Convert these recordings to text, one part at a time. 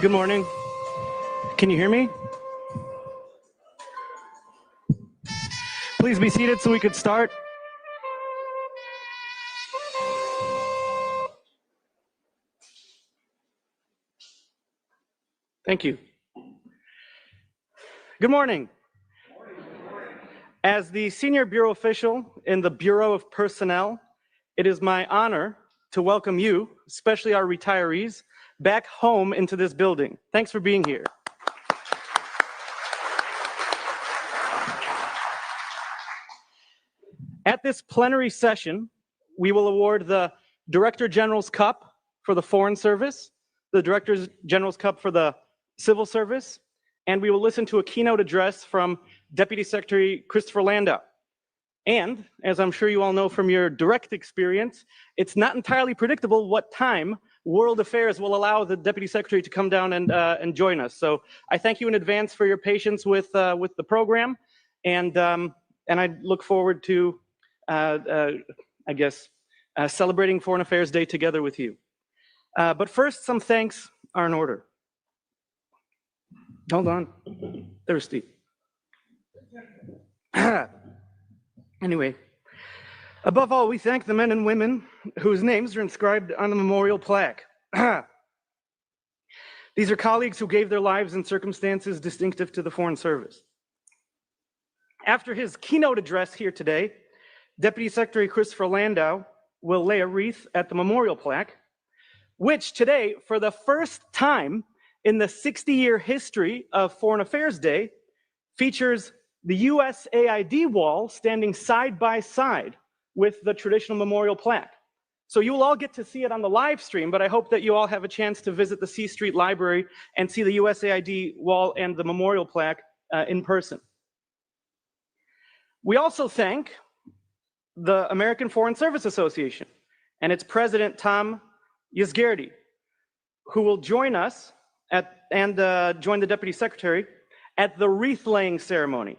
Good morning. Can you hear me? Please be seated so we could start. Thank you. Good morning. As the senior bureau official in the Bureau of Personnel, it is my honor to welcome you, especially our retirees, back home into this building. Thanks for being here. At this plenary session, we will award the Director General's Cup for the Foreign Service, the Director General's Cup for the Civil Service, and we will listen to a keynote address from Deputy Secretary Christopher Landau. And, as I'm sure you all know from your direct experience, it's not entirely predictable what time World Affairs will allow the Deputy Secretary to come down and join us. So I thank you in advance for your patience with the program, and I look forward to, celebrating Foreign Affairs Day together with you. But first, some thanks are in order. Hold on, thirsty. Anyway, above all, we thank the men and women whose names are inscribed on the memorial plaque. These are colleagues who gave their lives in circumstances distinctive to the Foreign Service. After his keynote address here today, Deputy Secretary Christopher Landau will lay a wreath at the memorial plaque, which today, for the first time in the 60-year history of Foreign Affairs Day, features the USAID wall standing side by side with the traditional memorial plaque. So you will all get to see it on the live stream, but I hope that you all have a chance to visit the C Street Library and see the USAID wall and the memorial plaque in person. We also thank the American Foreign Service Association and its president, Tom Yasgardi, who will join us join the Deputy Secretary at the wreath-laying ceremony.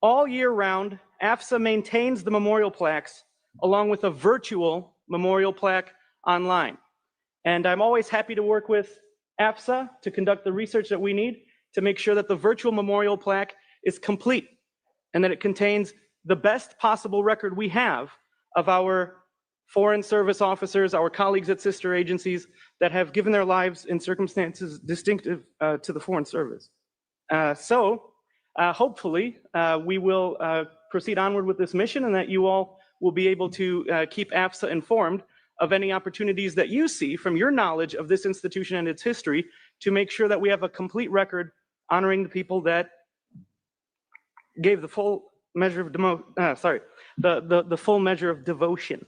All year round, AFSA maintains the memorial plaques along with a virtual memorial plaque online. And I'm always happy to work with AFSA to conduct the research that we need to make sure that the virtual memorial plaque is complete and that it contains the best possible record we have of our Foreign Service officers, our colleagues at sister agencies that have given their lives in circumstances distinctive to the Foreign Service. Hopefully, we will proceed onward with this mission and that you all will be able to keep AFSA informed of any opportunities that you see from your knowledge of this institution and its history to make sure that we have a complete record honoring the people that gave the full measure of the full measure of devotion.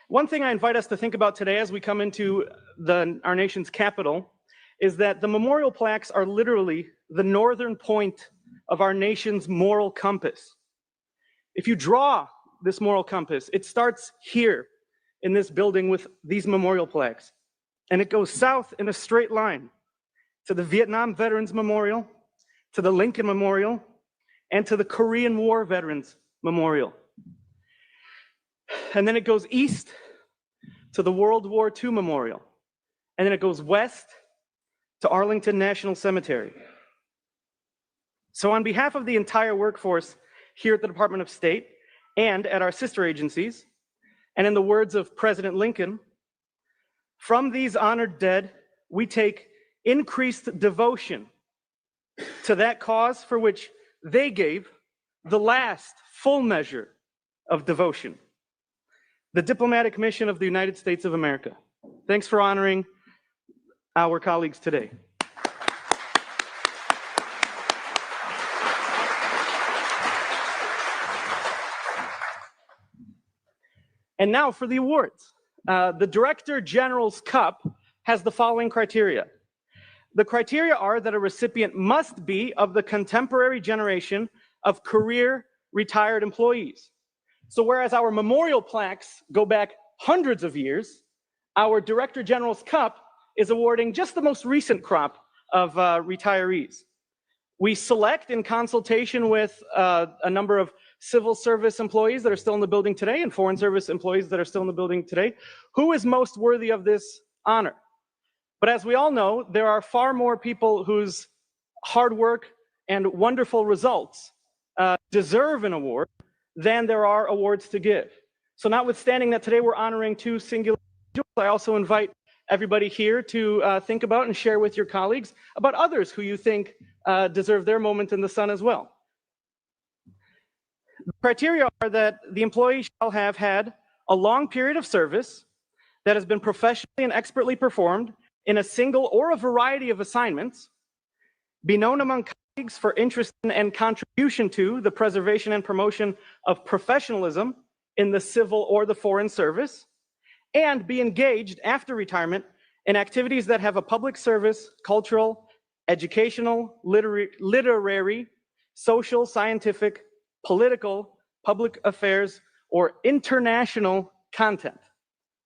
One thing I invite us to think about today as we come into our nation's capital is that the memorial plaques are literally the northern point of our nation's moral compass. If you draw this moral compass, it starts here in this building with these memorial plaques, and it goes south in a straight line to the Vietnam Veterans Memorial, to the Lincoln Memorial, and to the Korean War Veterans Memorial. And then it goes east to the World War II Memorial, and then it goes west to Arlington National Cemetery. So on behalf of the entire workforce here at the Department of State and at our sister agencies, and in the words of President Lincoln, from these honored dead, we take increased devotion to that cause for which they gave the last full measure of devotion, the diplomatic mission of the United States of America. Thanks for honoring our colleagues today. And now for the awards. The Director General's Cup has the following criteria. The criteria are that a recipient must be of the contemporary generation of career retired employees. So whereas our memorial plaques go back hundreds of years, our Director General's Cup is awarding just the most recent crop of retirees. We select in consultation with a number of civil service employees that are still in the building today and foreign service employees that are still in the building today, who is most worthy of this honor. But as we all know, there are far more people whose hard work and wonderful results deserve an award than there are awards to give. So notwithstanding that today we're honoring two singular individuals, I also invite everybody here to think about and share with your colleagues about others who you think deserve their moment in the sun as well. The criteria are that the employee shall have had a long period of service that has been professionally and expertly performed in a single or a variety of assignments, be known among colleagues for interest in and contribution to the preservation and promotion of professionalism in the civil or the foreign service, and be engaged after retirement in activities that have a public service, cultural, educational, literary, social, scientific, political, public affairs, or international content.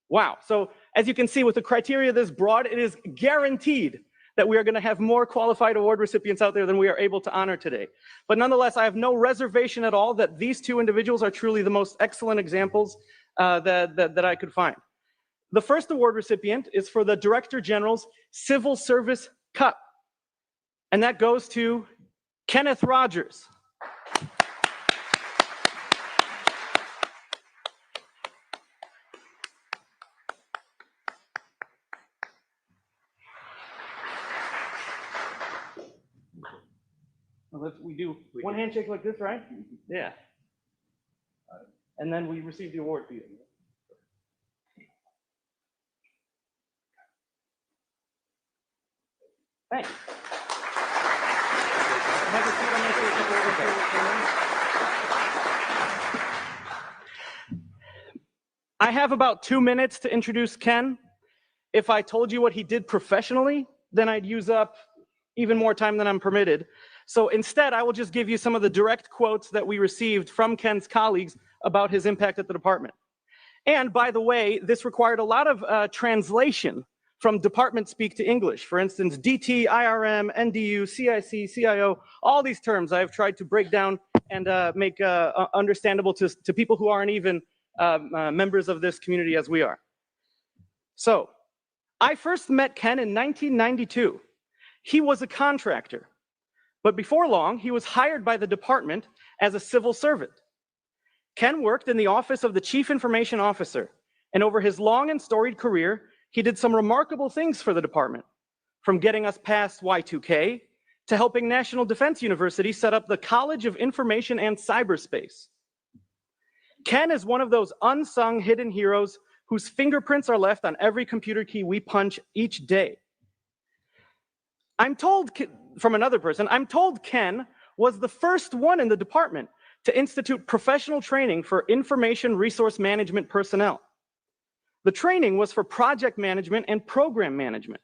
Wow. So as you can see, with the criteria this broad, it is guaranteed that we are going to have more qualified award recipients out there than we are able to honor today. But nonetheless, I have no reservation at all that these two individuals are truly the most excellent examples that I could find. The first award recipient is for the Director General's Civil Service Cup, and that goes to Kenneth Rogers. We do one handshake like this, right? Yeah. And then we receive the award for you. Thanks. I have about 2 minutes to introduce Ken. If I told you what he did professionally, then I'd use up even more time than I'm permitted. So instead, I will just give you some of the direct quotes that we received from Ken's colleagues about his impact at the department. And by the way, this required a lot of translation from department speak to English. For instance, DT, IRM, NDU, CIC, CIO, all these terms I've tried to break down and make understandable to people who aren't even members of this community as we are. So, I first met Ken in 1992. He was a contractor. But before long, he was hired by the department as a civil servant. Ken worked in the office of the Chief Information Officer, and over his long and storied career, he did some remarkable things for the department, from getting us past Y2K to helping National Defense University set up the College of Information and Cyberspace. Ken is one of those unsung hidden heroes whose fingerprints are left on every computer key we punch each day. I'm told from another person, I'm told Ken was the first one in the department to institute professional training for information resource management personnel. The training was for project management and program management,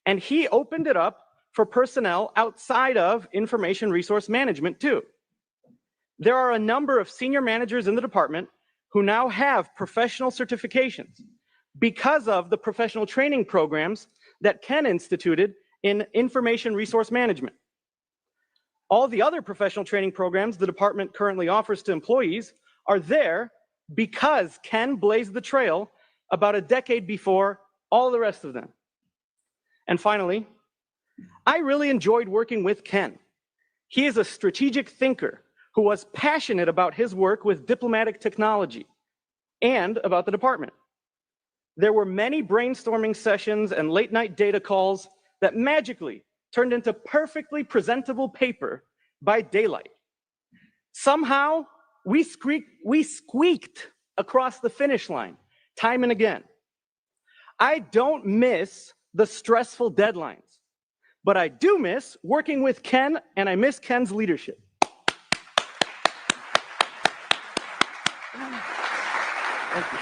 and he opened it up for personnel outside of information resource management too. There are a number of senior managers in the department who now have professional certifications because of the professional training programs that Ken instituted in information resource management. All the other professional training programs the department currently offers to employees are there because Ken blazed the trail about a decade before all the rest of them. And finally, I really enjoyed working with Ken. He is a strategic thinker who was passionate about his work with diplomatic technology and about the department. There were many brainstorming sessions and late-night data calls that magically turned into perfectly presentable paper by daylight. Somehow, we squeaked across the finish line, time and again. I don't miss the stressful deadlines, but I do miss working with Ken, and I miss Ken's leadership. Thank you.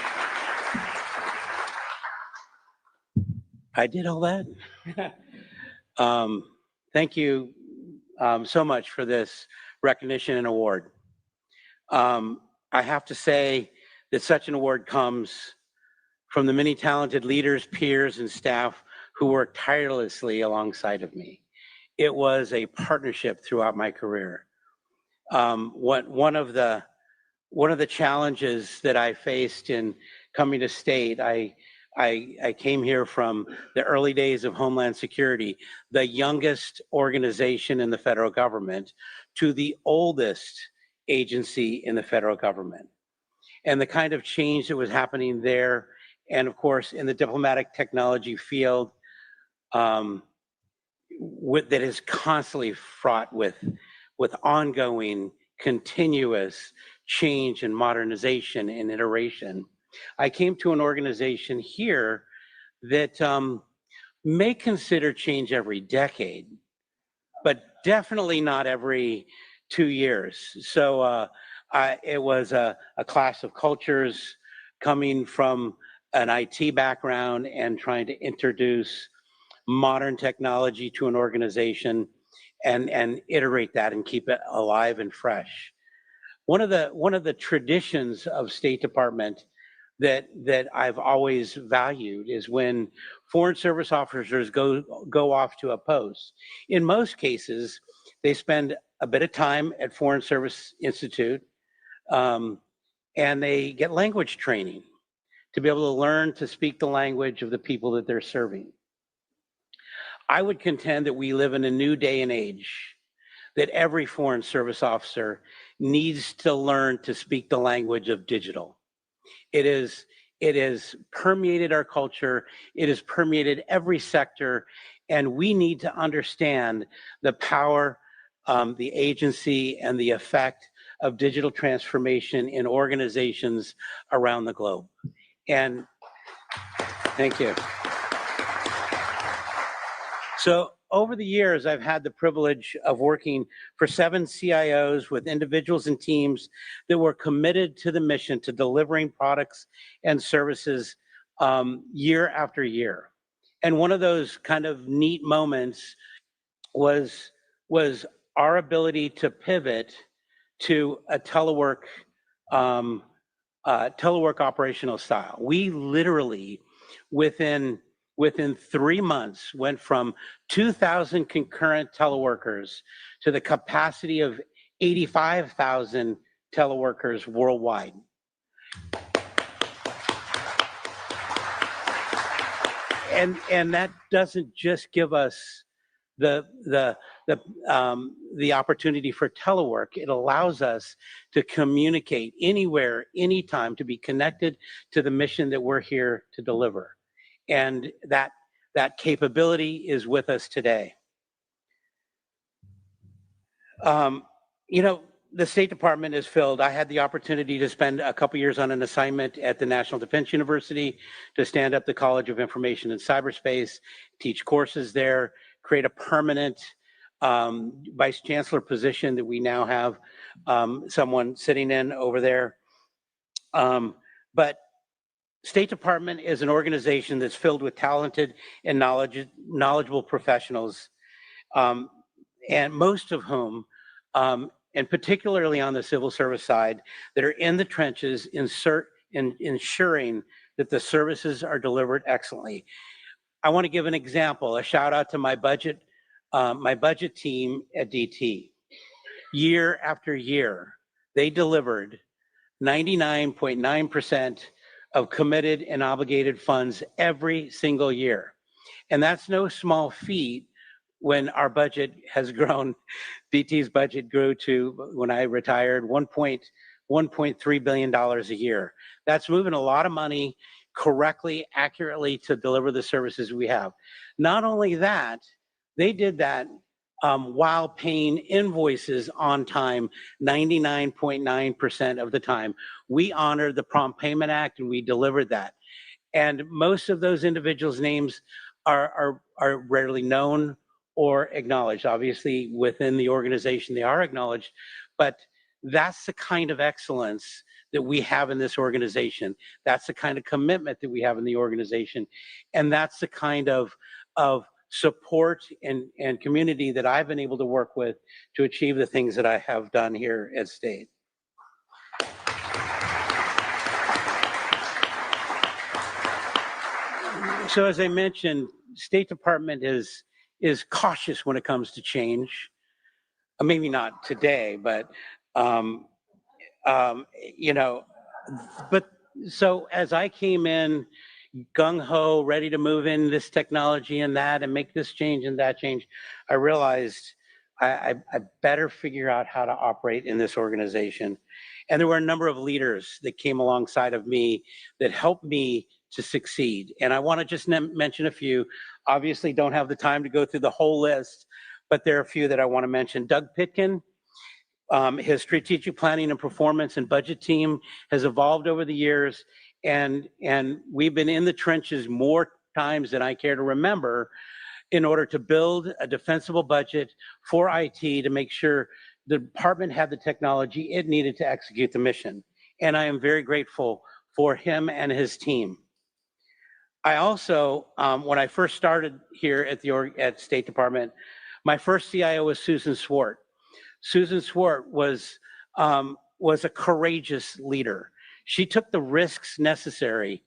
I did all that? Thank you so much for this recognition and award. I have to say that such an award comes from the many talented leaders, peers, and staff who worked tirelessly alongside of me. It was a partnership throughout my career. One of the challenges that I faced in coming to state, I I came here from the early days of Homeland Security, the youngest organization in the federal government, to the oldest agency in the federal government. And the kind of change that was happening there, and of course, in the diplomatic technology field, that is constantly fraught with ongoing, continuous change and modernization and iteration. I came to an organization here that may consider change every decade, but definitely not every 2 years. So it was a clash of cultures coming from an IT background and trying to introduce modern technology to an organization and iterate that and keep it alive and fresh. One of the traditions of State Department that I've always valued is when Foreign Service officers go off to a post. In most cases, they spend a bit of time at Foreign Service Institute, and they get language training to be able to learn to speak the language of the people that they're serving. I would contend that we live in a new day and age, that every Foreign Service officer needs to learn to speak the language of digital. It has permeated our culture. It has permeated every sector, and we need to understand the power, the agency, and the effect of digital transformation in organizations around the globe. And thank you. So over the years, I've had the privilege of working for 7 CIOs with individuals and teams that were committed to the mission to delivering products and services year after year. And one of those kind of neat moments was our ability to pivot to a telework operational style. We literally, within 3 months, went from 2,000 concurrent teleworkers to the capacity of 85,000 teleworkers worldwide. And that doesn't just give us the opportunity for telework. It allows us to communicate anywhere, anytime, to be connected to the mission that we're here to deliver. And that capability is with us today. You know, the State Department is filled. I had the opportunity to spend a couple years on an assignment at the National Defense University to stand up the College of Information and Cyberspace, teach courses there, create a permanent vice chancellor position that we now have someone sitting in over there. But State Department is an organization that's filled with talented and knowledgeable professionals, and most of whom, and particularly on the civil service side, that are in the trenches ensuring that the services are delivered excellently. I want to give an example, a shout out to my budget team at DT. Year after year, they delivered 99.9% of committed and obligated funds every single year. And that's no small feat when our budget has grown. DT's budget grew to, when I retired, $1.3 billion a year. That's moving a lot of money correctly, accurately to deliver the services we have. Not only that, they did that while paying invoices on time 99.9% of the time. We honored the Prompt Payment Act and we delivered that. And most of those individuals' names are rarely known or acknowledged. Obviously, within the organization, they are acknowledged, but that's the kind of excellence that we have in this organization. That's the kind of commitment that we have in the organization. And that's the kind of support and community that I've been able to work with to achieve the things that I have done here at State. So as I mentioned, State Department is cautious when it comes to change. Maybe not today, but you know, but so as I came in gung-ho, ready to move in this technology and that and make this change and that change, I realized I better figure out how to operate in this organization. And there were a number of leaders that came alongside of me that helped me to succeed. And I want to just mention a few. Obviously, don't have the time to go through the whole list, but there are a few that I want to mention. Doug Pitkin, his strategic planning and performance and budget team has evolved over the years, and we've been in the trenches more times than I care to remember in order to build a defensible budget for IT to make sure the department had the technology it needed to execute the mission. And I am very grateful for him and his team. I also, when I first started here at State Department, my first CIO was Susan Swart. Susan Swart was a courageous leader. She took the risks necessary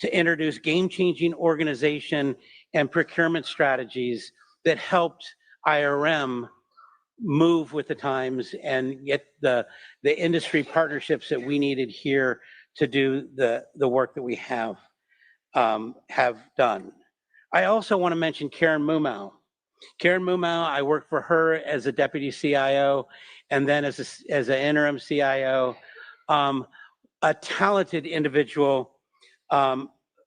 to introduce game-changing organization and procurement strategies that helped IRM move with the times and get the industry partnerships that we needed here to do the work that we have done. I also want to mention Karen Mumau. Karen Mumau, I worked for her as a deputy CIO and then as an interim CIO, a talented individual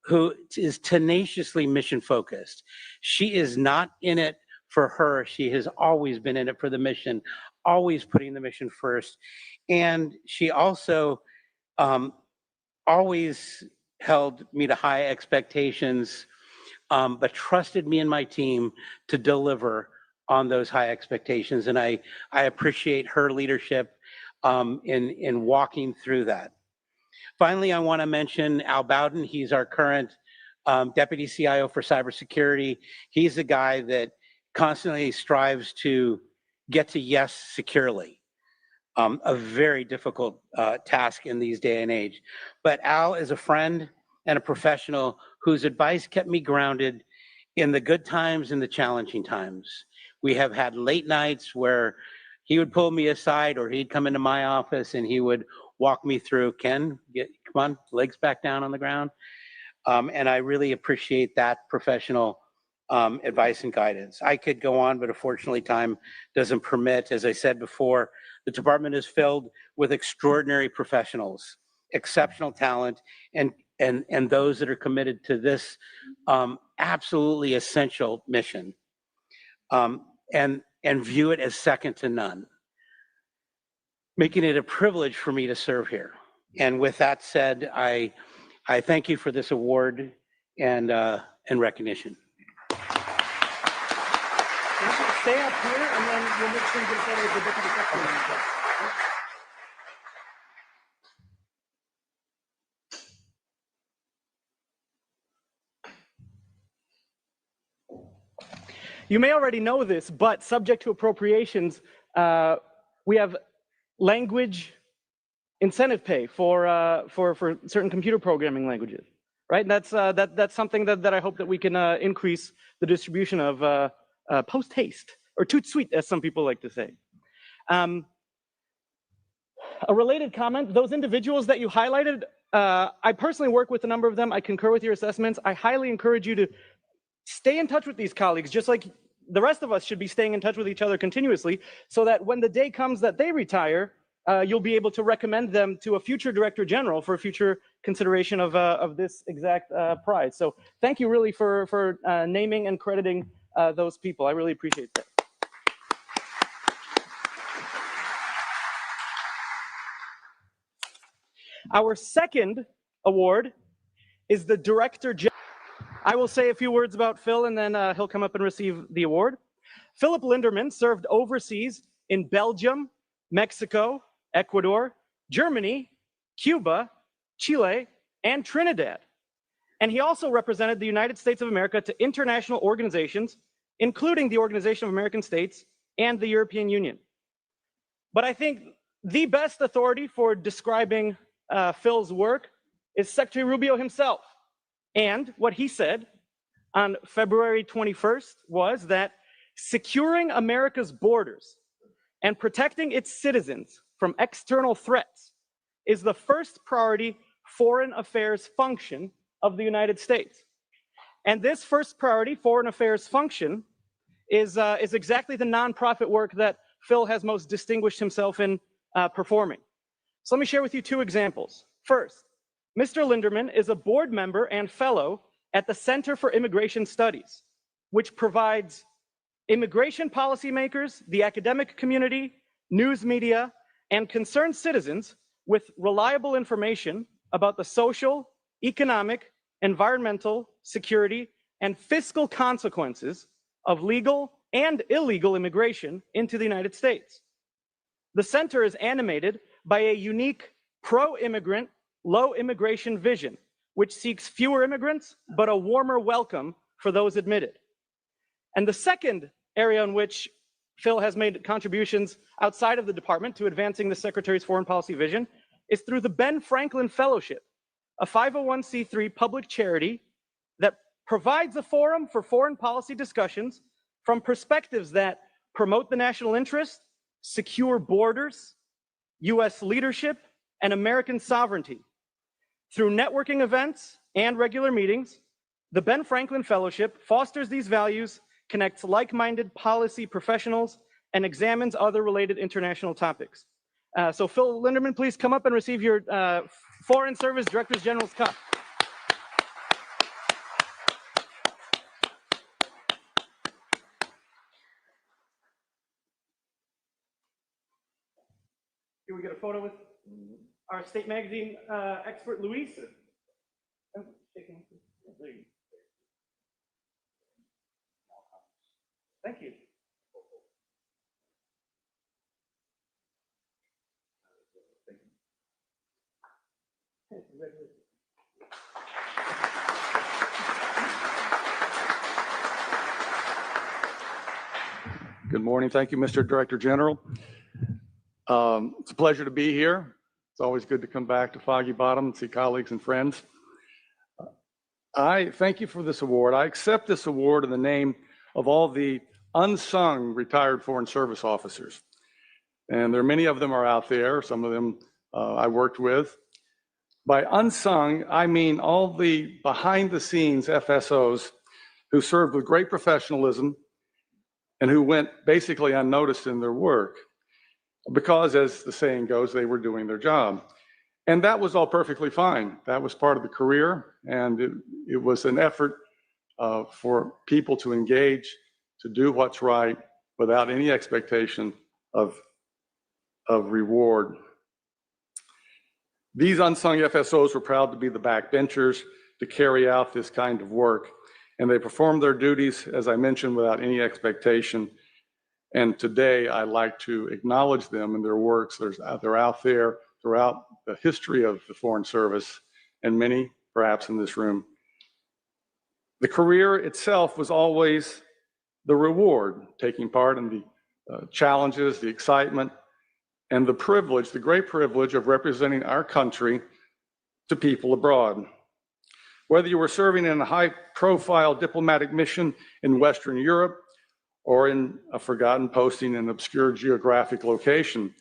who is tenaciously mission focused. She is not in it for her. She has always been in it for the mission, always putting the mission first. And she also always held me to high expectations, but trusted me and my team to deliver on those high expectations. And I appreciate her leadership in walking through that. Finally, I want to mention Al Bowden. He's our current deputy CIO for cybersecurity. He's the guy that constantly strives to get to yes securely. A very difficult task in these day and age. But Al is a friend and a professional whose advice kept me grounded in the good times and the challenging times. We have had late nights where he would pull me aside or he'd come into my office and he would walk me through, Ken, come on, legs back down on the ground. And I really appreciate that professional advice and guidance. I could go on, but unfortunately time doesn't permit. As I said before, the department is filled with extraordinary professionals, exceptional talent, and those that are committed to this absolutely essential mission, and view it as second to none, making it a privilege for me to serve here. And with that said, I thank you for this award and recognition. Stay up here, and then we'll make sure you get a photo with the deputy secretary. You may already know this, but subject to appropriations, we have language incentive pay for certain computer programming languages, right? And that's something that I hope that we can increase the distribution of post haste, or tout de suite, as some people like to say. A related comment, those individuals that you highlighted, I personally work with a number of them. I concur with your assessments. I highly encourage you to stay in touch with these colleagues, just like the rest of us should be staying in touch with each other continuously, so that when the day comes that they retire, you'll be able to recommend them to a future director general for future consideration of this exact prize. So thank you really for naming and crediting those people. I really appreciate that. Our second award is the Director General. I will say a few words about Phil, and then he'll come up and receive the award. Philip Linderman served overseas in Belgium, Mexico, Ecuador, Germany, Cuba, Chile, and Trinidad. And he also represented the United States of America to international organizations, including the Organization of American States and the European Union. But I think the best authority for describing Phil's work is Secretary Rubio himself. And what he said on February 21st was that securing America's borders and protecting its citizens from external threats is the first priority foreign affairs function of the United States. And this first priority, foreign affairs function, is exactly the nonprofit work that Phil has most distinguished himself in performing. So let me share with you two examples. First, Mr. Linderman is a board member and fellow at the Center for Immigration Studies, which provides immigration policymakers, the academic community, news media, and concerned citizens with reliable information about the social, economic, environmental, security, and fiscal consequences of legal and illegal immigration into the United States. The center is animated by a unique pro-immigrant, low immigration vision, which seeks fewer immigrants, but a warmer welcome for those admitted. And the second area in which Phil has made contributions outside of the department to advancing the Secretary's foreign policy vision is through the Ben Franklin Fellowship, a 501c3 public charity that provides a forum for foreign policy discussions from perspectives that promote the national interest, secure borders, US leadership, and American sovereignty. Through networking events and regular meetings, the Ben Franklin Fellowship fosters these values, connects like-minded policy professionals, and examines other related international topics. So Phil Linderman, please come up and receive your Foreign Service Directors General's Cup. Here we get a photo with our State Magazine expert, Luis. Thank you. Good morning. Thank you, Mr. Director General. It's a pleasure to be here. It's always good to come back to Foggy Bottom and see colleagues and friends. I thank you for this award. I accept this award in the name of all the unsung retired Foreign Service officers. And there are many of them are out there. Some of them I worked with. By unsung, I mean all the behind the scenes FSOs who served with great professionalism and who went basically unnoticed in their work because, as the saying goes, they were doing their job. And that was all perfectly fine. That was part of the career, and it was an effort for people to engage, to do what's right without any expectation of reward. These unsung FSOs were proud to be the backbenchers to carry out this kind of work, and they performed their duties, as I mentioned, without any expectation. And today, I like to acknowledge them and their works. They're out there throughout the history of the Foreign Service, and many perhaps in this room. The career itself was always the reward, taking part in the challenges, the excitement, and the privilege, the great privilege of representing our country to people abroad. Whether you were serving in a high-profile diplomatic mission in Western Europe or in a forgotten posting in an obscure geographic location,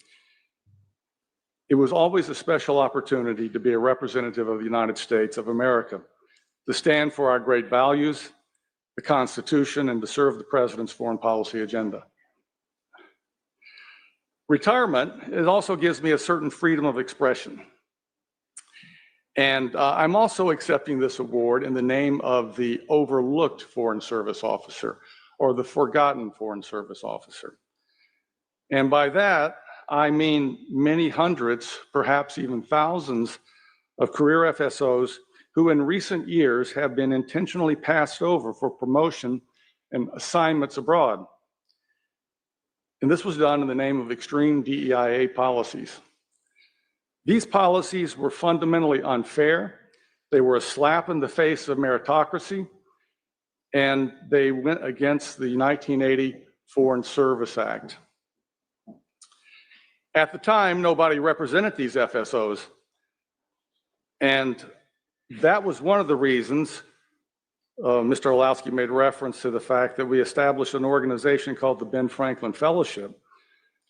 it was always a special opportunity to be a representative of the United States of America, to stand for our great values, the Constitution, and to serve the President's foreign policy agenda. Retirement, it also gives me a certain freedom of expression. And I'm also accepting this award in the name of the overlooked Foreign Service officer, or the forgotten Foreign Service officer. And by that, I mean many hundreds, perhaps even thousands of career FSOs who in recent years have been intentionally passed over for promotion and assignments abroad. And this was done in the name of extreme DEIA policies. These policies were fundamentally unfair. They were a slap in the face of meritocracy, and they went against the 1980 Foreign Service Act. At the time, nobody represented these FSOs, and that was one of the reasons Mr. Orlowski made reference to the fact that we established an organization called the Ben Franklin Fellowship.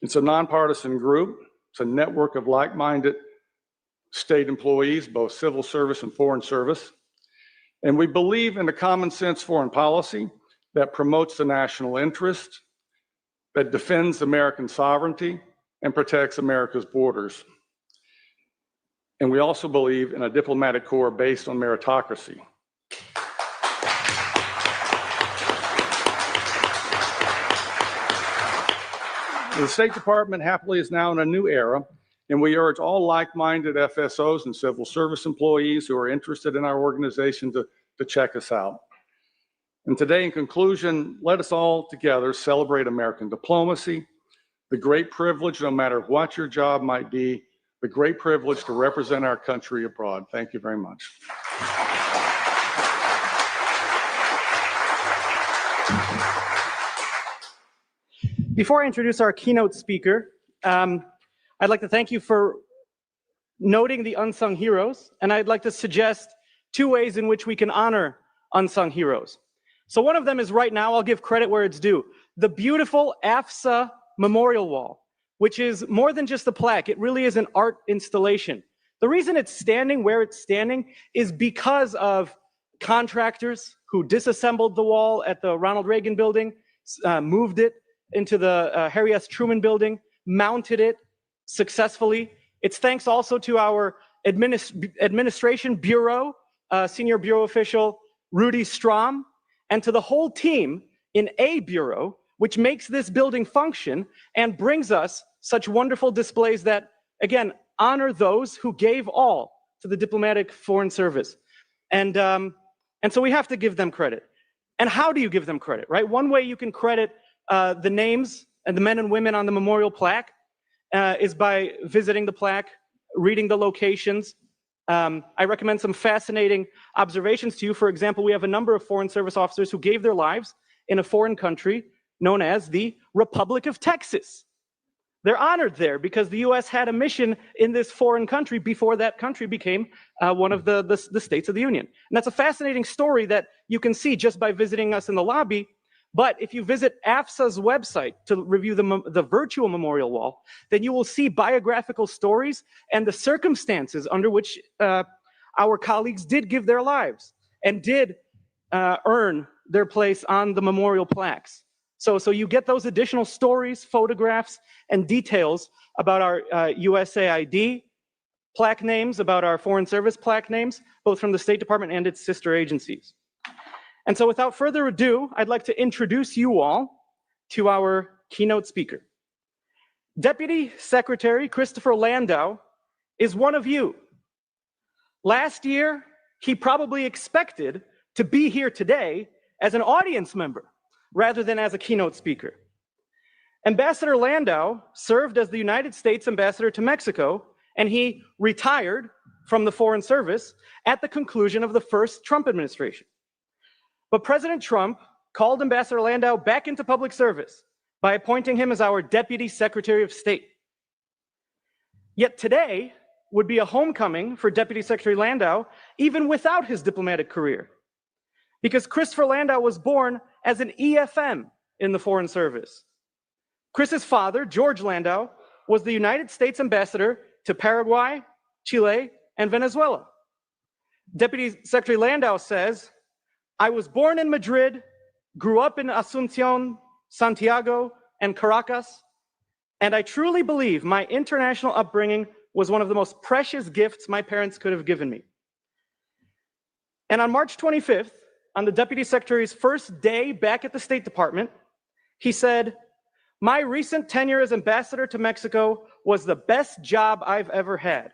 It's a nonpartisan group. It's a network of like-minded state employees, both civil service and foreign service. And we believe in a common sense foreign policy that promotes the national interest, that defends American sovereignty, and protects America's borders. And we also believe in a diplomatic corps based on meritocracy. The State Department happily is now in a new era, and we urge all like-minded FSOs and civil service employees who are interested in our organization to check us out. And today, in conclusion, let us all together celebrate American diplomacy, the great privilege, no matter what your job might be, the great privilege to represent our country abroad. Thank you very much. Before I introduce our keynote speaker, I'd like to thank you for noting the unsung heroes, and I'd like to suggest 2 ways in which we can honor unsung heroes. So one of them is right now, I'll give credit where it's due, the beautiful AFSA memorial wall, which is more than just a plaque. It really is an art installation. The reason it's standing where it's standing is because of contractors who disassembled the wall at the Ronald Reagan building, moved it into the Harry S. Truman building, mounted it successfully. It's thanks also to our administration bureau, senior bureau official Rudy Strom, and to the whole team in a bureau, which makes this building function and brings us such wonderful displays that, again, honor those who gave all to the diplomatic foreign service. And so we have to give them credit. And how do you give them credit, right? One way you can credit the names and the men and women on the memorial plaque is by visiting the plaque, reading the locations. I recommend some fascinating observations to you. For example, we have a number of Foreign Service officers who gave their lives in a foreign country known as the Republic of Texas. They're honored there because the U.S. had a mission in this foreign country before that country became one of the states of the Union. And that's a fascinating story that you can see just by visiting us in the lobby. But if you visit AFSA's website to review the virtual memorial wall, then you will see biographical stories and the circumstances under which our colleagues did give their lives and did earn their place on the memorial plaques. So you get those additional stories, photographs, and details about our USAID plaque names, about our Foreign Service plaque names, both from the State Department and its sister agencies. And so without further ado, I'd like to introduce you all to our keynote speaker. Deputy Secretary Christopher Landau is one of you. Last year, he probably expected to be here today as an audience member rather than as a keynote speaker. Ambassador Landau served as the United States ambassador to Mexico, and he retired from the Foreign Service at the conclusion of the first Trump administration. But President Trump called Ambassador Landau back into public service by appointing him as our Deputy Secretary of State. Yet today would be a homecoming for Deputy Secretary Landau, even without his diplomatic career, because Christopher Landau was born as an EFM in the Foreign Service. Chris's father, George Landau, was the United States ambassador to Paraguay, Chile, and Venezuela. Deputy Secretary Landau says, "I was born in Madrid, grew up in Asunción, Santiago, and Caracas, and I truly believe my international upbringing was one of the most precious gifts my parents could have given me." And on March 25th, on the Deputy Secretary's first day back at the State Department, he said, "My recent tenure as ambassador to Mexico was the best job I've ever had.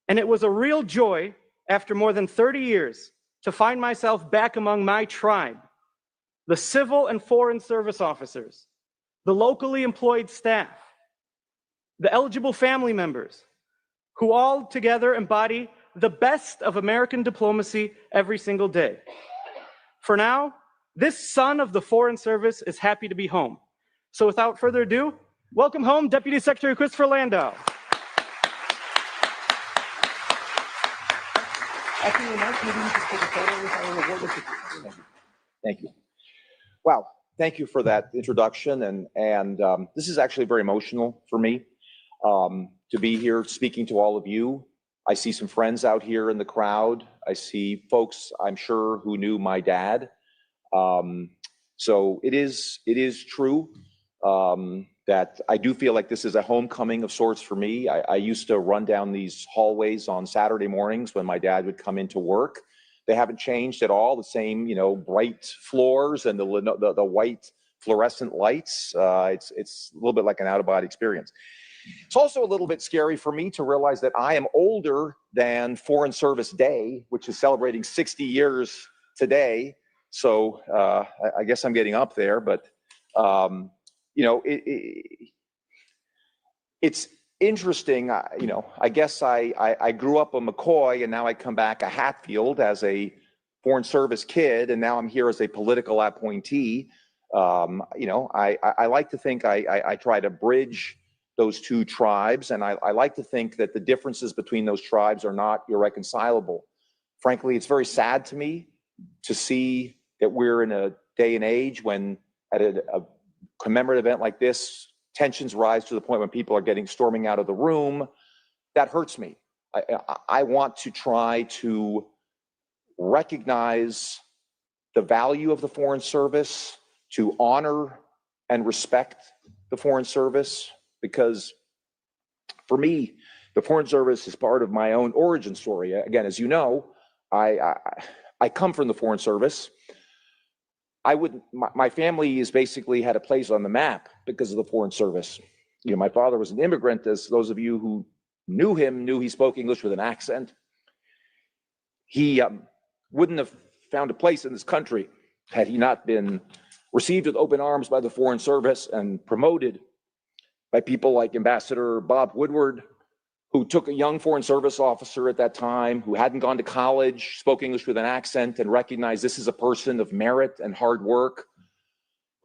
And it was a real joy after more than 30 years to find myself back among my tribe, the civil and foreign service officers, the locally employed staff, the eligible family members, who all together embody the best of American diplomacy every single day. For now, this son of the Foreign Service is happy to be home. So without further ado, welcome home, Deputy Secretary Christopher Landau." After your remarks, maybe you just take a photo with our award recipient. Thank you. Wow, thank you for that introduction, and this is actually very emotional for me to be here speaking to all of you. I see some friends out here in the crowd. I see folks, I'm sure, who knew my dad. So it is true that I do feel like this is a homecoming of sorts for me. I used to run down these hallways on Saturday mornings when my dad would come into work. They haven't changed at all. The same, bright floors and the white fluorescent lights. It's a little bit like an out-of-body experience. It's also a little bit scary for me to realize that I am older than Foreign Service Day, which is celebrating 60 years today. So I guess I'm getting up there, but it's interesting. I guess I grew up a McCoy, and now I come back a Hatfield as a Foreign Service kid, and now I'm here as a political appointee. I like to think I try to bridge those two tribes, and I like to think that the differences between those tribes are not irreconcilable. Frankly, it's very sad to me to see that we're in a day and age when at a commemorative event like this, tensions rise to the point when people are storming out of the room. That hurts me. I want to try to recognize the value of the Foreign Service, to honor and respect the Foreign Service, because for me, the Foreign Service is part of my own origin story. Again, as you know, I come from the Foreign Service. My family has basically had a place on the map because of the Foreign Service. My father was an immigrant, as those of you who knew him knew he spoke English with an accent. He wouldn't have found a place in this country had he not been received with open arms by the Foreign Service and promoted by people like Ambassador Bob Woodward, who took a young Foreign Service officer at that time who hadn't gone to college, spoke English with an accent, and recognized this is a person of merit and hard work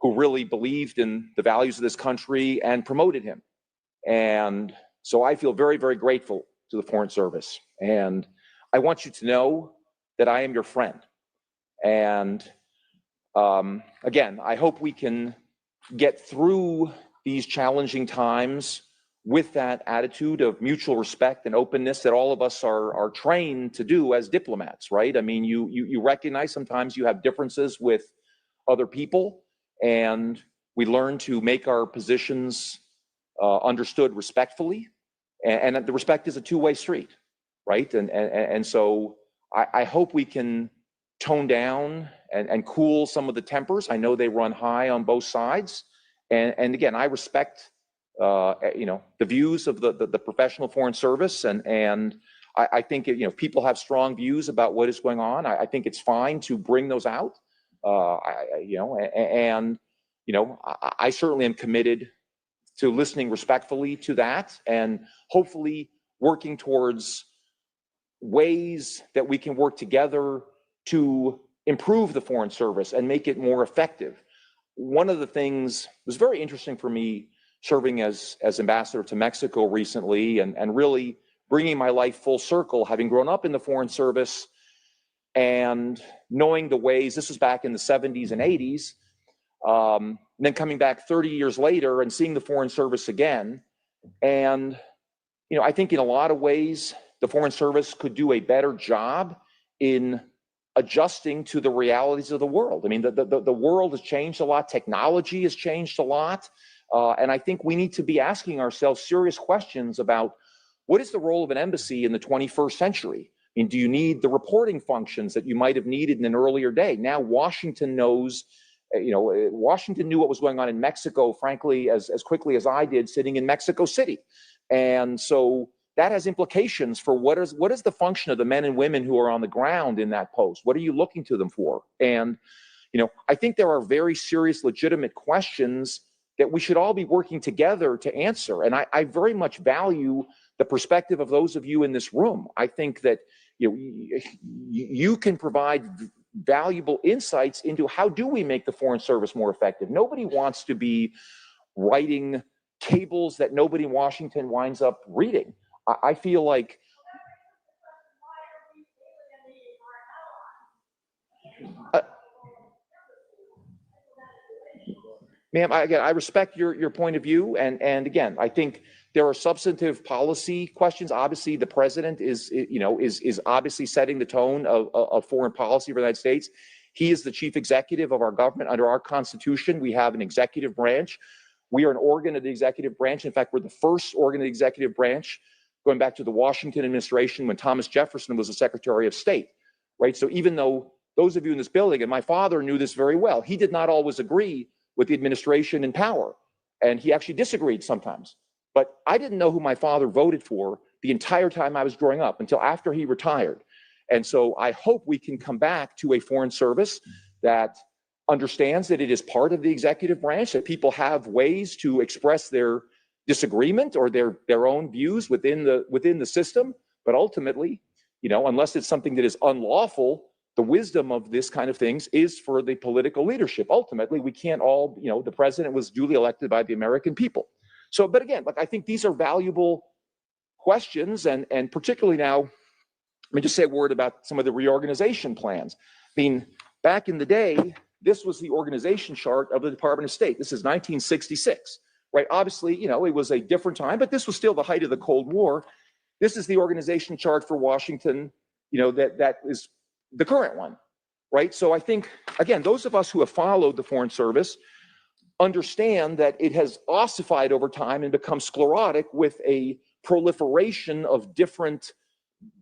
who really believed in the values of this country and promoted him. And so I feel very, very grateful to the Foreign Service. And I want you to know that I am your friend. And again, I hope we can get through these challenging times with that attitude of mutual respect and openness that all of us are trained to do as diplomats, right? I mean, you recognize sometimes you have differences with other people, and we learn to make our positions understood respectfully, and the respect is a two-way street, right? And so I hope we can tone down and cool some of the tempers. I know they run high on both sides, and again, I respect the views of the professional Foreign Service, and I think people have strong views about what is going on. I think it's fine to bring those out, I certainly am committed to listening respectfully to that, and hopefully working towards ways that we can work together to improve the Foreign Service and make it more effective. One of the things that was very interesting for me serving as ambassador to Mexico recently, and really bringing my life full circle, having grown up in the Foreign Service and knowing the ways, this was back in the 70s and 80s, and then coming back 30 years later and seeing the Foreign Service again. And, I think in a lot of ways, the Foreign Service could do a better job in adjusting to the realities of the world. I mean, the world has changed a lot. Technology has changed a lot. And I think we need to be asking ourselves serious questions about what is the role of an embassy in the 21st century? I mean, do you need the reporting functions that you might have needed in an earlier day? Now Washington knows, Washington knew what was going on in Mexico, frankly, as quickly as I did sitting in Mexico City. And so that has implications for what is the function of the men and women who are on the ground in that post? What are you looking to them for? And, I think there are very serious, legitimate questions that we should all be working together to answer. And I very much value the perspective of those of you in this room. I think that you can provide valuable insights into how do we make the Foreign Service more effective. Nobody wants to be writing cables that nobody in Washington winds up reading. I feel like ma'am, I respect your point of view, and again, I think There are substantive policy questions. Obviously, the president is obviously setting the tone of foreign policy for the United States. He is the chief executive of our government. Under our Constitution, we have an executive branch. We are an organ of the executive branch. In fact, we're the first organ of the executive branch, going back to the Washington administration when Thomas Jefferson was the Secretary of State, right? So even though those of you in this building, and my father knew this very well, he did not always agree with the administration in power, and he actually disagreed sometimes. But I didn't know who my father voted for the entire time I was growing up until after he retired. And so I hope we can come back to a foreign service that understands that it is part of the executive branch, that people have ways to express their disagreement or their own views within the system. But ultimately, unless it's something that is unlawful, the wisdom of this kind of things is for the political leadership. Ultimately, we can't all, the president was duly elected by the American people. So, but again, I think these are valuable questions, and particularly now, let me just say a word about some of the reorganization plans. I mean, back in the day, this was the organization chart of the Department of State. This is 1966, right? Obviously, it was a different time, but this was still the height of the Cold War. This is the organization chart for Washington, that is the current one, right? So I think, again, those of us who have followed the Foreign Service understand that it has ossified over time and become sclerotic with a proliferation of different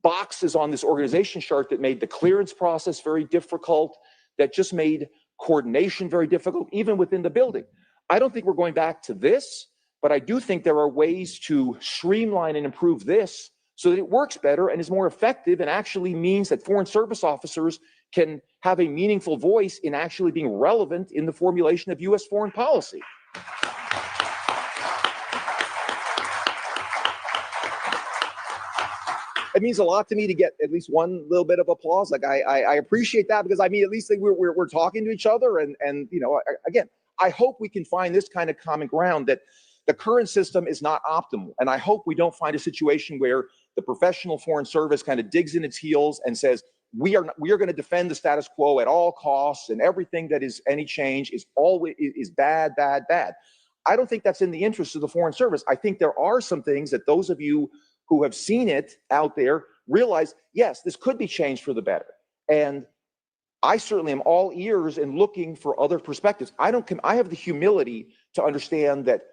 boxes on this organization chart that made the clearance process very difficult, that just made coordination very difficult, even within the building. I don't think we're going back to this, but I do think there are ways to streamline and improve this so that it works better and is more effective and actually means that foreign service officers can have a meaningful voice in actually being relevant in the formulation of U.S. foreign policy. It means a lot to me to get at least one little bit of applause. I appreciate that, because at least we're talking to each other, and again, I hope we can find this kind of common ground, that the current system is not optimal, and I hope we don't find a situation where the professional foreign service kind of digs in its heels and says we are going to defend the status quo at all costs, and everything that is any change is bad. I don't think that's in the interest of the Foreign Service. I think there are some things that those of you who have seen it out there realize, yes, this could be changed for the better. And I certainly am all ears and looking for other perspectives. I have the humility to understand that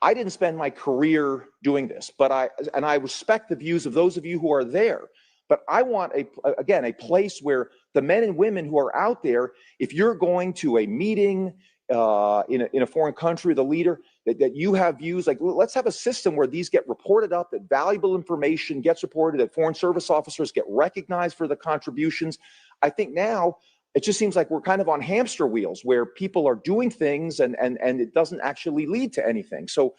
I didn't spend my career doing this, but I respect the views of those of you who are there. But I want a place where the men and women who are out there, if you're going to a meeting in a foreign country, the leader, that you have views, let's have a system where these get reported up, that valuable information gets reported, that foreign service officers get recognized for the contributions. I think now it just seems like we're kind of on hamster wheels, where people are doing things and it doesn't actually lead to anything. So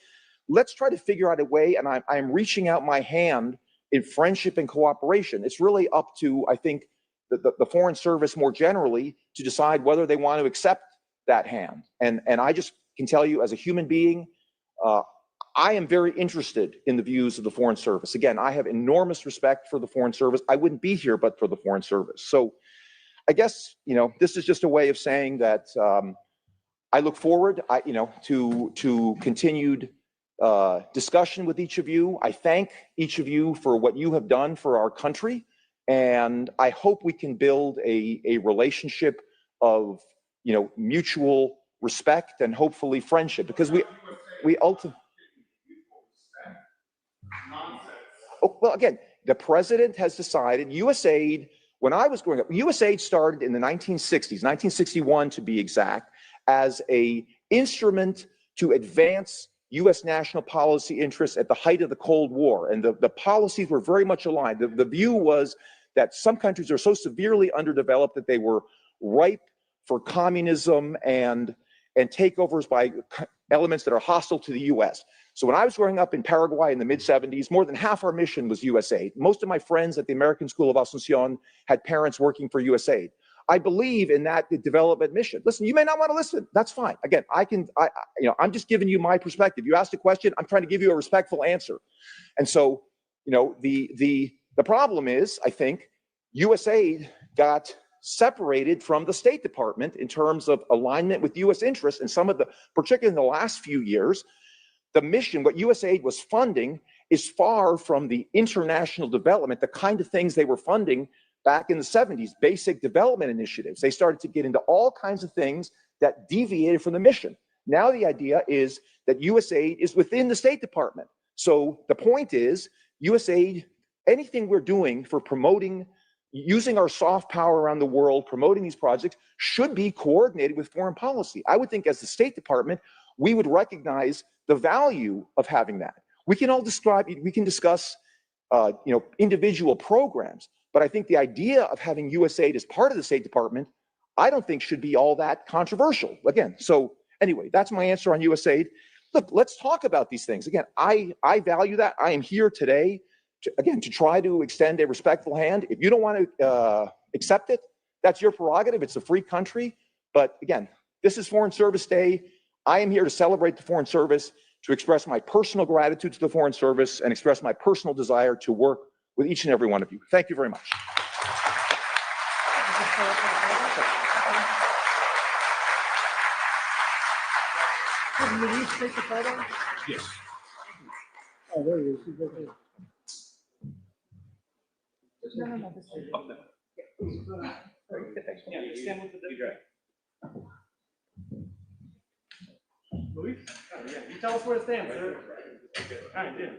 let's try to figure out a way, and I'm reaching out my hand in friendship and cooperation. It's really up to, I think, the Foreign Service more generally to decide whether they want to accept that hand. And I just can tell you, as a human being, I am very interested in the views of the Foreign Service. Again, I have enormous respect for the Foreign Service. I wouldn't be here but for the Foreign Service. So I guess, this is just a way of saying that I look forward, to continued discussion with each of you. I thank each of you for what you have done for our country, and I hope we can build a relationship of mutual respect and hopefully friendship, because we ultimately. Oh, well, again, the president has decided USAID. When I was growing up, USAID started in the 1960s, 1961 to be exact, as an instrument to advance U.S. national policy interests at the height of the Cold War. And the policies were very much aligned. The view was that some countries are so severely underdeveloped that they were ripe for communism and takeovers by elements that are hostile to the U.S. So when I was growing up in Paraguay in the mid-'70s, more than half our mission was USAID. Most of my friends at the American School of Asuncion had parents working for USAID. I believe in that development mission. Listen, you may not want to listen. That's fine. Again, I'm just giving you my perspective. You asked a question. I'm trying to give you a respectful answer. And so, the problem is, I think, USAID got separated from the State Department in terms of alignment with U.S. interests, and particularly in the last few years, the mission, what USAID was funding, is far from the international development, the kind of things they were funding back in the 70s, basic development initiatives. They started to get into all kinds of things that deviated from the mission. Now the idea is that USAID is within the State Department. So the point is, USAID, anything we're doing for promoting, using our soft power around the world, promoting these projects, should be coordinated with foreign policy. I would think as the State Department, we would recognize the value of having that. We can all discuss individual programs, but I think the idea of having USAID as part of the State Department, I don't think should be all that controversial. Again, so anyway, that's my answer on USAID. Look, let's talk about these things. Again, I value that. I am here today to try to extend a respectful hand. If you don't want to accept it, that's your prerogative. It's a free country. But again, this is Foreign Service Day. I am here to celebrate the Foreign Service, to express my personal gratitude to the Foreign Service, and express my personal desire to work with each and every one of you. Thank you very much. Yes. Oh, there he is. He's right there. Luis? Yeah, you tell us where to stand, sir. All right, yeah.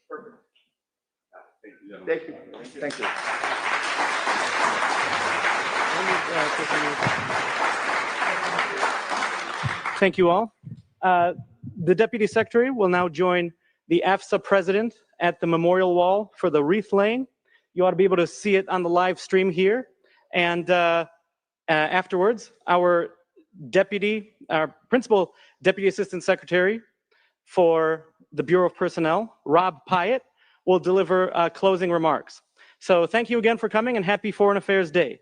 Perfect. Thank you. Thank you. Thank you all. The Deputy Secretary will now join the AFSA President at the memorial wall for the wreath laying. You ought to be able to see it on the live stream here. And afterwards, our Principal Deputy Assistant Secretary for the Bureau of Personnel, Rob Pyatt, will deliver closing remarks. So thank you again for coming, and happy Foreign Affairs Day.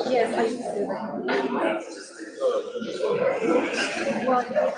Yes, I used to do that. Well, yeah.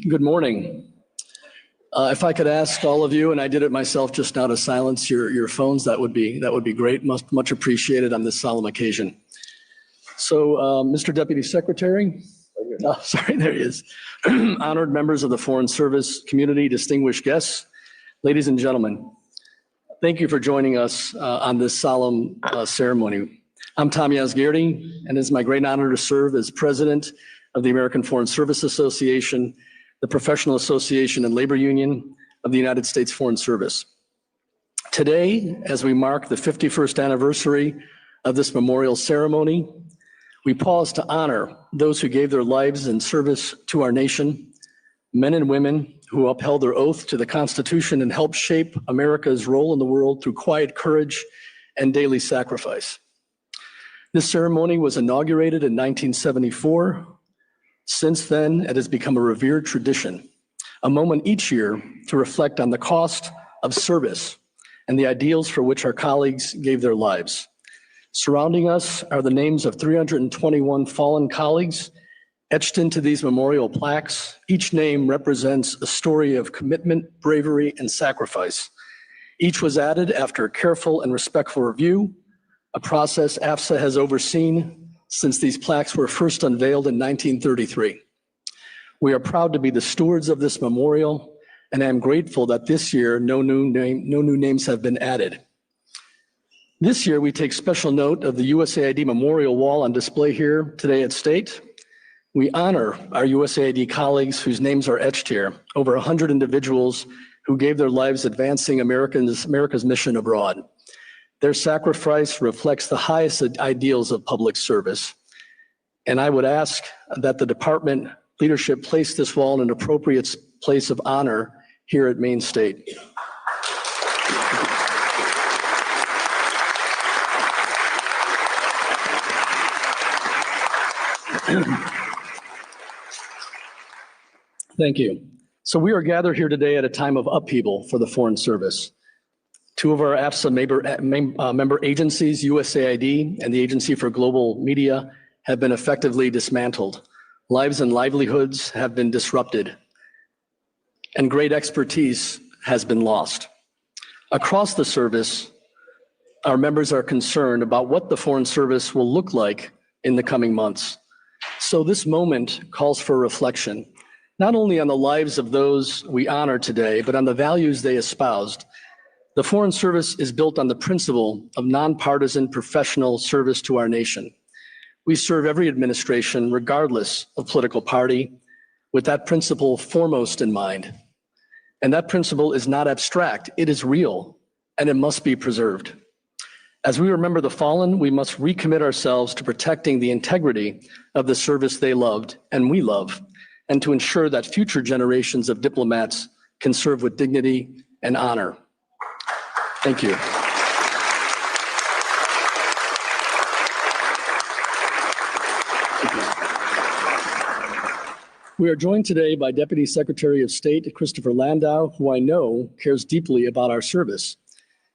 Good morning. If I could ask all of you, and I did it myself just now, to silence your phones, that would be great. Much appreciated on this solemn occasion. So, Mr. Deputy Secretary, oh, sorry, there he is. Honored members of the Foreign Service community, distinguished guests, ladies and gentlemen, thank you for joining us on this solemn ceremony. I'm Tom Yasgirdi, and it's my great honor to serve as president of the American Foreign Service Association, the professional association and labor union of the United States Foreign Service. Today, as we mark the 51st anniversary of this memorial ceremony, we pause to honor those who gave their lives in service to our nation, men and women who upheld their oath to the Constitution and helped shape America's role in the world through quiet courage and daily sacrifice. This ceremony was inaugurated in 1974. Since then, it has become a revered tradition, a moment each year to reflect on the cost of service and the ideals for which our colleagues gave their lives. Surrounding us are the names of 321 fallen colleagues etched into these memorial plaques. Each name represents a story of commitment, bravery, and sacrifice. Each was added after a careful and respectful review, a process AFSA has overseen since these plaques were first unveiled in 1933. We are proud to be the stewards of this memorial, and I am grateful that this year no new names have been added. This year, we take special note of the USAID Memorial Wall on display here today at State. We honor our USAID colleagues whose names are etched here, over 100 individuals who gave their lives advancing America's mission abroad. Their sacrifice reflects the highest ideals of public service. And I would ask that the department leadership place this wall in an appropriate place of honor here at Maine State. Thank you. So we are gathered here today at a time of upheaval for the Foreign Service. Two of our AFSA member agencies, USAID and the Agency for Global Media, have been effectively dismantled. Lives and livelihoods have been disrupted, and great expertise has been lost. Across the service, our members are concerned about what the Foreign Service will look like in the coming months. So this moment calls for reflection, not only on the lives of those we honor today, but on the values they espoused. The Foreign Service is built on the principle of nonpartisan professional service to our nation. We serve every administration, regardless of political party, with that principle foremost in mind. And that principle is not abstract, it is real, and it must be preserved. As we remember the fallen, we must recommit ourselves to protecting the integrity of the service they loved and we love, and to ensure that future generations of diplomats can serve with dignity and honor. Thank you. We are joined today by Deputy Secretary of State Christopher Landau, who I know cares deeply about our service.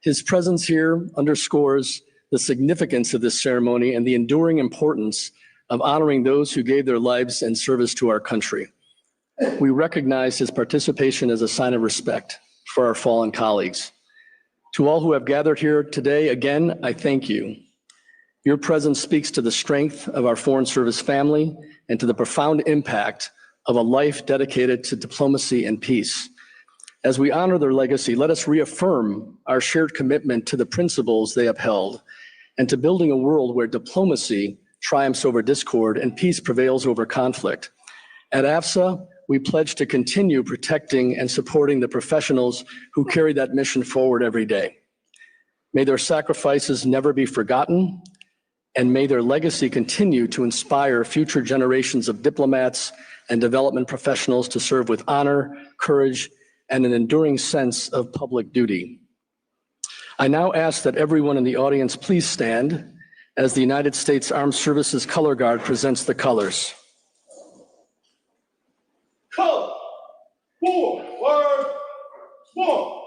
His presence here underscores the significance of this ceremony and the enduring importance of honoring those who gave their lives in service to our country. We recognize his participation as a sign of respect for our fallen colleagues. To all who have gathered here today, again, I thank you. Your presence speaks to the strength of our Foreign Service family and to the profound impact of a life dedicated to diplomacy and peace. As we honor their legacy, let us reaffirm our shared commitment to the principles they upheld and to building a world where diplomacy triumphs over discord and peace prevails over conflict. At AFSA, we pledge to continue protecting and supporting the professionals who carry that mission forward every day. May their sacrifices never be forgotten, and may their legacy continue to inspire future generations of diplomats and development professionals to serve with honor, courage, and an enduring sense of public duty. I now ask that everyone in the audience please stand as the United States Armed Services Color Guard presents the colors. Color, forward, one.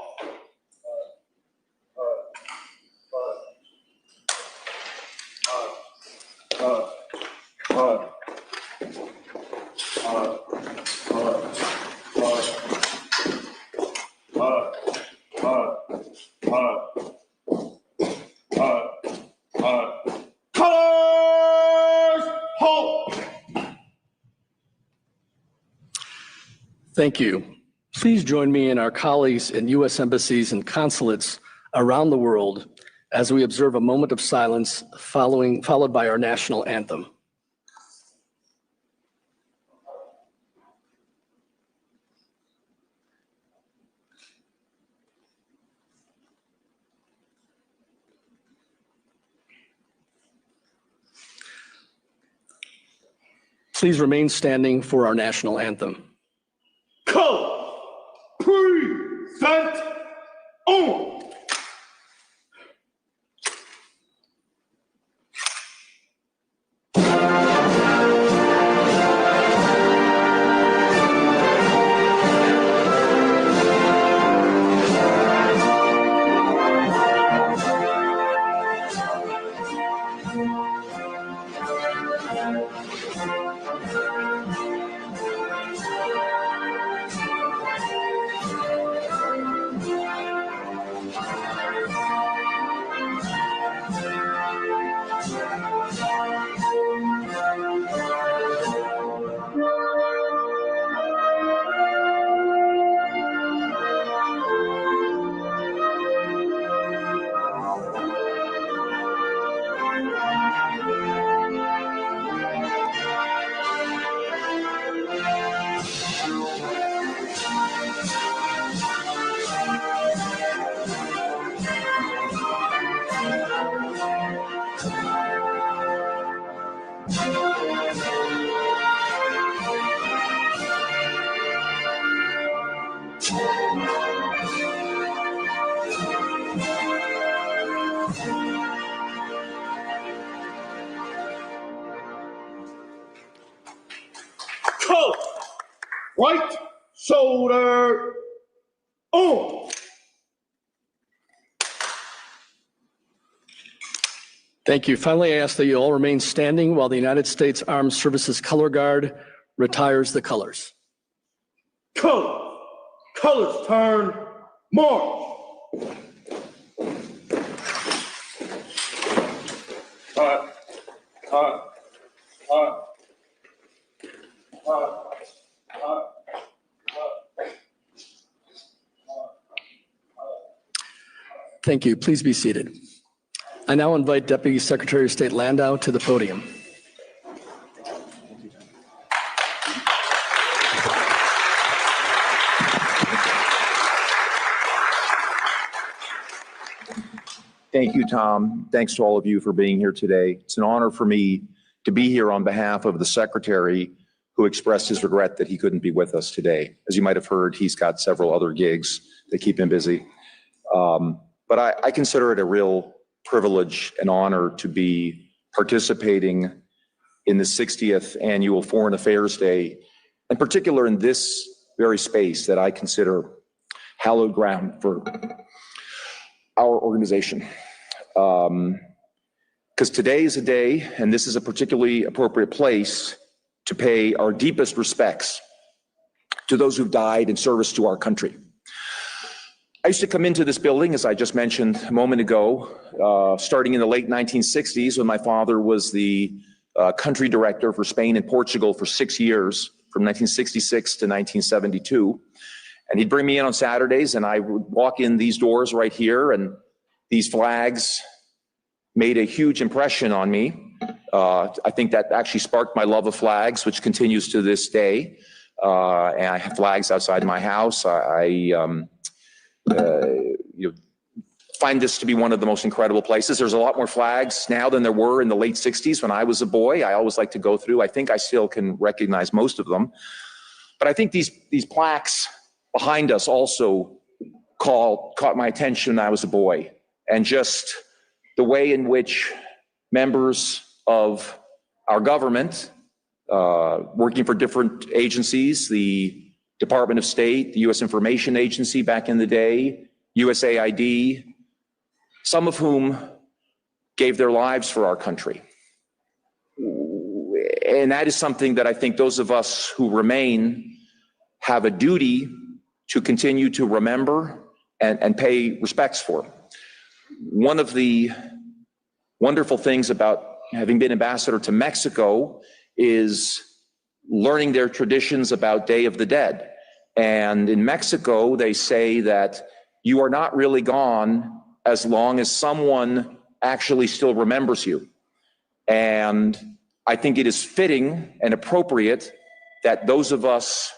Thank you. Please join me and our colleagues in U.S. embassies and consulates around the world as we observe a moment of silence followed by our national anthem. Please remain standing for our national anthem. Colors, present, on! Colors, right shoulder, on! Thank you. Finally, I ask that you all remain standing while the United States Armed Services Color Guard retires the colors. Colors, colors turn, march! Thank you. Please be seated. I now invite Deputy Secretary of State Landau to the podium. Thank you, Tom. Thanks to all of you for being here today. It's an honor for me to be here on behalf of the Secretary, who expressed his regret that he couldn't be with us today. As you might have heard, he's got several other gigs that keep him busy. But I consider it a real privilege and honor to be participating in the 60th Annual Foreign Affairs Day, in particular in this very space that I consider hallowed ground for our organization. Because today is a day, and this is a particularly appropriate place to pay our deepest respects to those who've died in service to our country. I used to come into this building, as I just mentioned a moment ago, starting in the late 1960s when my father was the country director for Spain and Portugal for 6 years, from 1966 to 1972. And he'd bring me in on Saturdays, and I would walk in these doors right here, and these flags made a huge impression on me. I think that actually sparked my love of flags, which continues to this day. And I have flags outside my house. Find this to be one of the most incredible places. There's a lot more flags now than there were in the late 60s when I was a boy. I always like to go through. I think I still can recognize most of them. But I think these plaques behind us also caught my attention when I was a boy. And just the way in which members of our government, working for different agencies, the Department of State, the U.S. Information Agency back in the day, USAID, some of whom gave their lives for our country. And that is something that I think those of us who remain have a duty to continue to remember and pay respects for. One of the wonderful things about having been ambassador to Mexico is learning their traditions about Day of the Dead. And in Mexico, they say that you are not really gone as long as someone actually still remembers you. And I think it is fitting and appropriate that those of us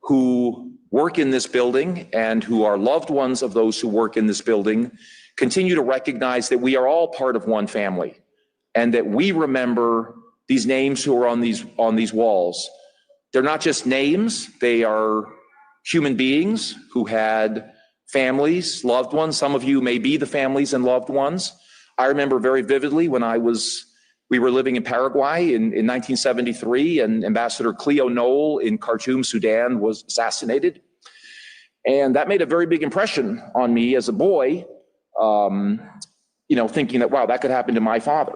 who work in this building and who are loved ones of those who work in this building continue to recognize that we are all part of one family, and that we remember these names who are on these walls. They're not just names, they are human beings who had families, loved ones. Some of you may be the families and loved ones. I remember very vividly when we were living in Paraguay in 1973, and Ambassador Cleo Noel in Khartoum, Sudan was assassinated. And that made a very big impression on me as a boy, thinking that, wow, that could happen to my father.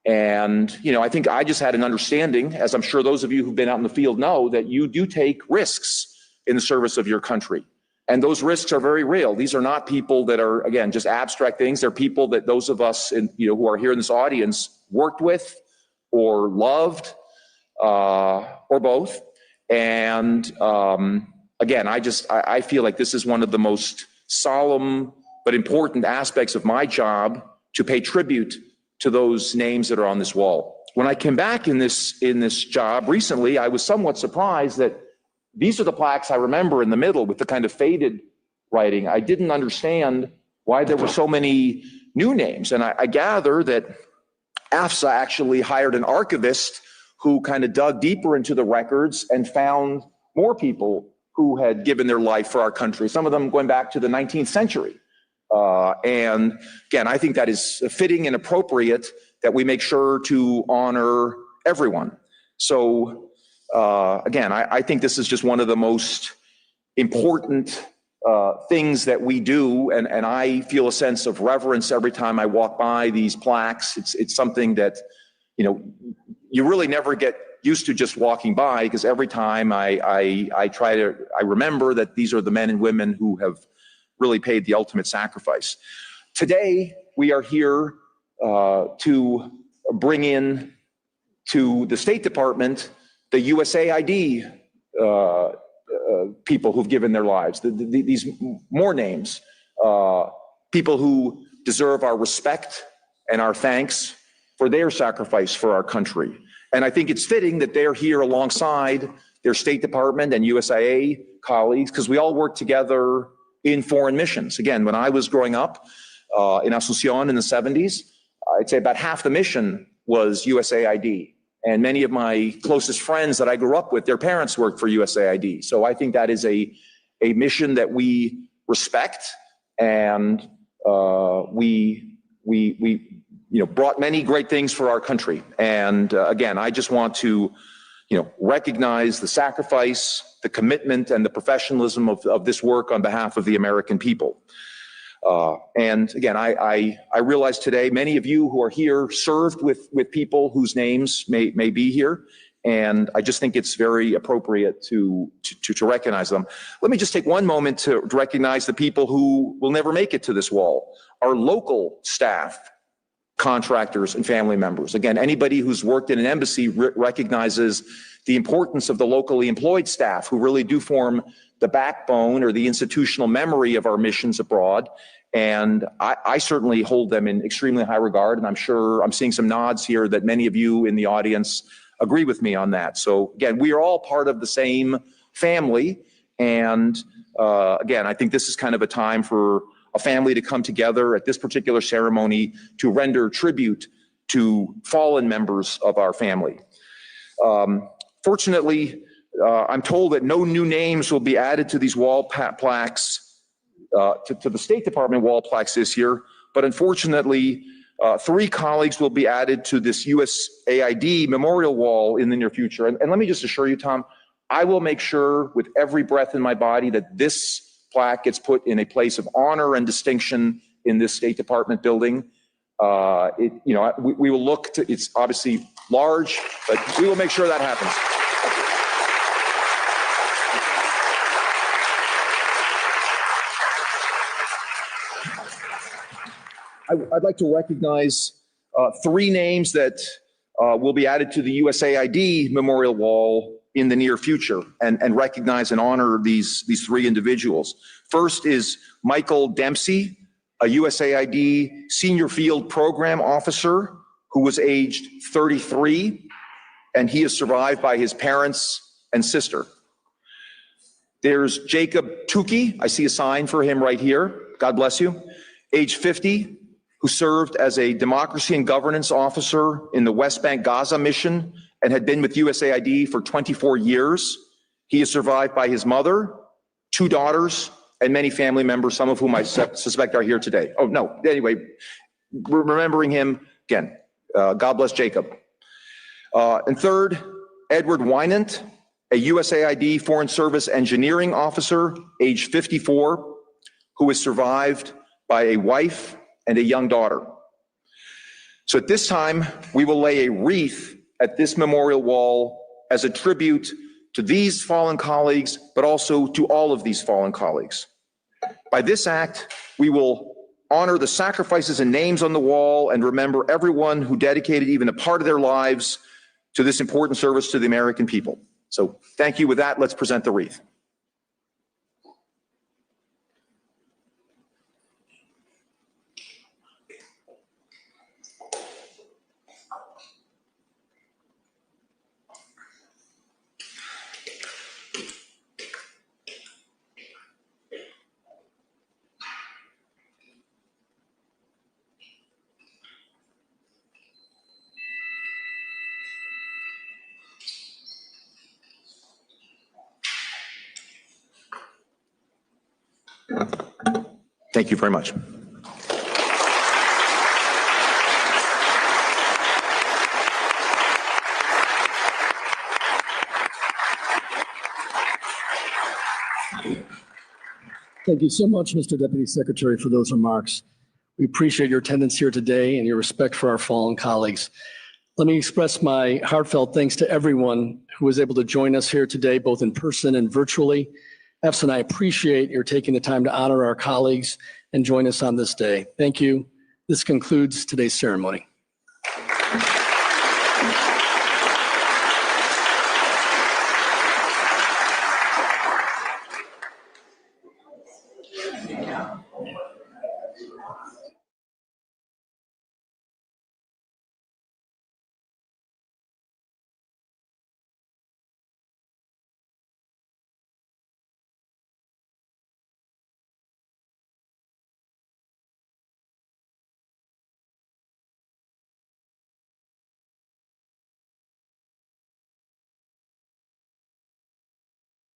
And, I think I just had an understanding, as I'm sure those of you who've been out in the field know, that you do take risks in the service of your country. And those risks are very real. These are not people that are, again, just abstract things. They're people that those of us who are here in this audience worked with or loved or both. And again, I feel like this is one of the most solemn but important aspects of my job, to pay tribute to those names that are on this wall. When I came back in this job recently, I was somewhat surprised that these are the plaques I remember in the middle with the kind of faded writing. I didn't understand why there were so many new names. And I gather that AFSA actually hired an archivist who kind of dug deeper into the records and found more people who had given their life for our country, some of them going back to the 19th century. And again, I think that is fitting and appropriate that we make sure to honor everyone. So again, I think this is just one of the most important things that we do, and I feel a sense of reverence every time I walk by these plaques. It's something that you really never get used to just walking by, because every time I remember that these are the men and women who have really paid the ultimate sacrifice. Today we are here to bring in to the State Department the USAID people who've given their lives, these more names, people who deserve our respect and our thanks for their sacrifice for our country. And I think it's fitting that they're here alongside their State Department and USAID colleagues, because we all work together in foreign missions. Again, when I was growing up in Asunción in the 70s, I'd say about half the mission was USAID. And many of my closest friends that I grew up with, their parents worked for USAID. So I think that is a mission that we respect, and we brought many great things for our country. And again, I just want to recognize the sacrifice, the commitment, and the professionalism of this work on behalf of the American people. And again, I realize today many of you who are here served with people whose names may be here, and I just think it's very appropriate to recognize them. Let me just take one moment to recognize the people who will never make it to this wall. Our local staff, contractors, and family members. Again, anybody who's worked in an embassy recognizes the importance of the locally employed staff, who really do form the backbone or the institutional memory of our missions abroad. And I certainly hold them in extremely high regard, and I'm sure I'm seeing some nods here that many of you in the audience agree with me on that. So again, we are all part of the same family, and again, I think this is kind of a time for a family to come together at this particular ceremony to render tribute to fallen members of our family. Fortunately, I'm told that no new names will be added to these wall plaques, to the State Department wall plaques this year, but unfortunately, 3 colleagues will be added to this USAID memorial wall in the near future. And let me just assure you, Tom, I will make sure with every breath in my body that this plaque gets put in a place of honor and distinction in this State Department building. we will look to, it's obviously large, but we will make sure that happens. I'd like to recognize 3 names that will be added to the USAID Memorial Wall in the near future, and recognize and honor these 3 individuals. First is Michael Dempsey, a USAID Senior Field Program Officer who was aged 33, and he is survived by his parents and sister. There's Jacob Tukey, I see a sign for him right here, God bless you, age 50, who served as a democracy and governance officer in the West Bank Gaza mission and had been with USAID for 24 years. He is survived by his mother, 2 daughters, and many family members, some of whom I suspect are here today. Oh, no, anyway, remembering him again. God bless Jacob. And third, Edward Wynant, a USAID Foreign Service engineering officer, age 54, who is survived by a wife and a young daughter. So at this time, we will lay a wreath at this memorial wall as a tribute to these fallen colleagues, but also to all of these fallen colleagues. By this act, we will honor the sacrifices and names on the wall and remember everyone who dedicated even a part of their lives to this important service to the American people. So thank you. With that, let's present the wreath. Thank you very much. Thank you so much, Mr. Deputy Secretary, for those remarks. We appreciate your attendance here today and your respect for our fallen colleagues. Let me express my heartfelt thanks to everyone who was able to join us here today, both in person and virtually. EFS and I appreciate your taking the time to honor our colleagues and join us on this day. Thank you. This concludes today's ceremony.